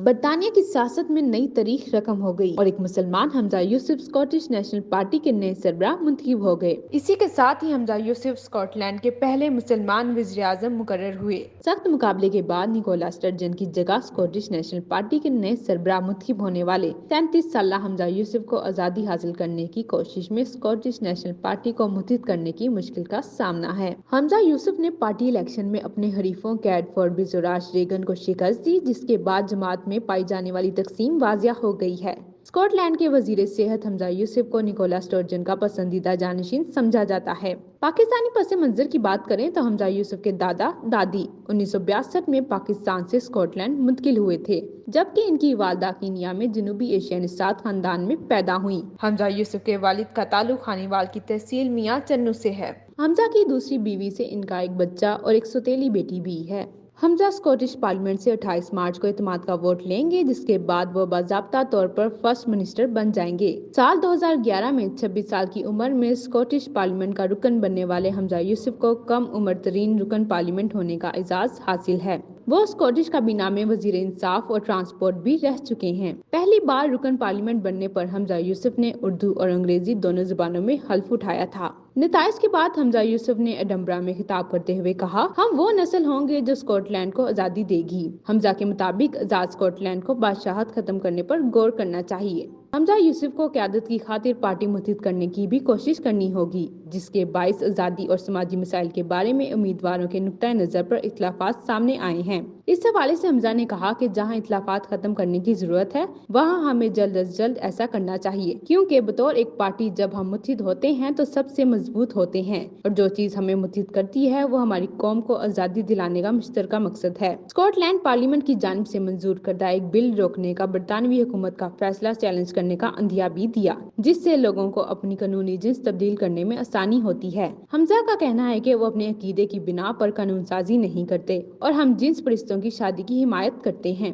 برطانیہ کی سیاست میں نئی تاریخ رقم ہو گئی اور ایک مسلمان حمزہ یوسف اسکاٹش نیشنل پارٹی کے نئے سربراہ منتخب ہو گئے۔ اسی کے ساتھ ہی حمزہ یوسف اسکاٹ لینڈ کے پہلے مسلمان وزیر اعظم مقرر ہوئے۔ سخت مقابلے کے بعد نکولا سٹرجن کی جگہ اسکاٹش نیشنل پارٹی کے نئے سربراہ منتخب ہونے والے 37 سالہ حمزہ یوسف کو آزادی حاصل کرنے کی کوشش میں اسکاٹش نیشنل پارٹی کو متحد کرنے کی مشکل کا سامنا ہے۔ حمزہ یوسف نے پارٹی الیکشن میں اپنے حریفوں کیٹ فوربز اور راش ریگن کو شکست دی، جس کے بعد جماعت میں پائی جانے والی تقسیم واضح ہو گئی ہے۔ اسکاٹ لینڈ کے وزیر صحت حمزہ یوسف کو نکولا سٹرجن کا پسندیدہ جانشین سمجھا جاتا ہے۔ پاکستانی پس منظر کی بات کریں تو حمزہ یوسف کے دادا دادی 1962 میں پاکستان سے اسکاٹ لینڈ منتقل ہوئے تھے، جبکہ ان کی والدہ کینیا میں جنوبی ایشیائی نژاد خاندان میں پیدا ہوئیں۔ حمزہ یوسف کے والد کا تعلق خانیوال کی تحصیل میاں چنو سے ہے۔ حمزہ کی دوسری بیوی سے ان کا ایک بچہ اور ایک سوتیلی بیٹی بھی ہے۔ حمزہ اسکاٹش پارلیمنٹ سے 28 مارچ کو اعتماد کا ووٹ لیں گے، جس کے بعد وہ باضابطہ طور پر فرسٹ منسٹر بن جائیں گے۔ سال 2011 میں 26 سال کی عمر میں اسکاٹش پارلیمنٹ کا رکن بننے والے حمزہ یوسف کو کم عمر ترین رکن پارلیمنٹ ہونے کا اعزاز حاصل ہے۔ وہ اسکاٹش کابینہ میں وزیر انصاف اور ٹرانسپورٹ بھی رہ چکے ہیں۔ پہلی بار رکن پارلیمنٹ بننے پر حمزہ یوسف نے اردو اور انگریزی دونوں زبانوں میں حلف اٹھایا تھا۔ نتائج کے بعد حمزہ یوسف نے ایڈنبرا میں خطاب کرتے ہوئے کہا، "ہم وہ نسل ہوں گے جو اسکاٹ لینڈ کو آزادی دے گی۔" حمزہ کے مطابق آزاد اسکاٹ لینڈ کو بادشاہت ختم کرنے پر غور کرنا چاہیے۔ حمزہ یوسف کو قیادت کی خاطر پارٹی متحد کرنے کی بھی کوشش کرنی ہوگی، جس کے باعث آزادی اور سماجی مسائل کے بارے میں امیدواروں کے نقطہ نظر پر اختلافات سامنے آئے ہیں۔ اس حوالے سے حمزہ نے کہا کہ جہاں اختلافات ختم کرنے کی ضرورت ہے، وہاں ہمیں جلد از جلد ایسا کرنا چاہیے، کیونکہ بطور ایک پارٹی جب ہم متحد ہوتے ہیں تو سب سے مضبوط ہوتے ہیں، اور جو چیز ہمیں متحد کرتی ہے وہ ہماری قوم کو آزادی دلانے کا مشترکہ مقصد ہے۔ اسکاٹ لینڈ پارلیمنٹ کی جانب سے منظور کردہ ایک بل روکنے کا برطانوی حکومت کا فیصلہ چیلنج کرنے کا عندیہ بھی دیا، جس سے لوگوں کو اپنی قانونی جنس تبدیل کرنے میں آسانی ہوتی ہے۔ حمزہ کا کہنا ہے کہ وہ اپنے عقیدے کی بنا پر قانون سازی نہیں کرتے اور ہم جنس پرستوں کی شادی کی حمایت کرتے ہیں۔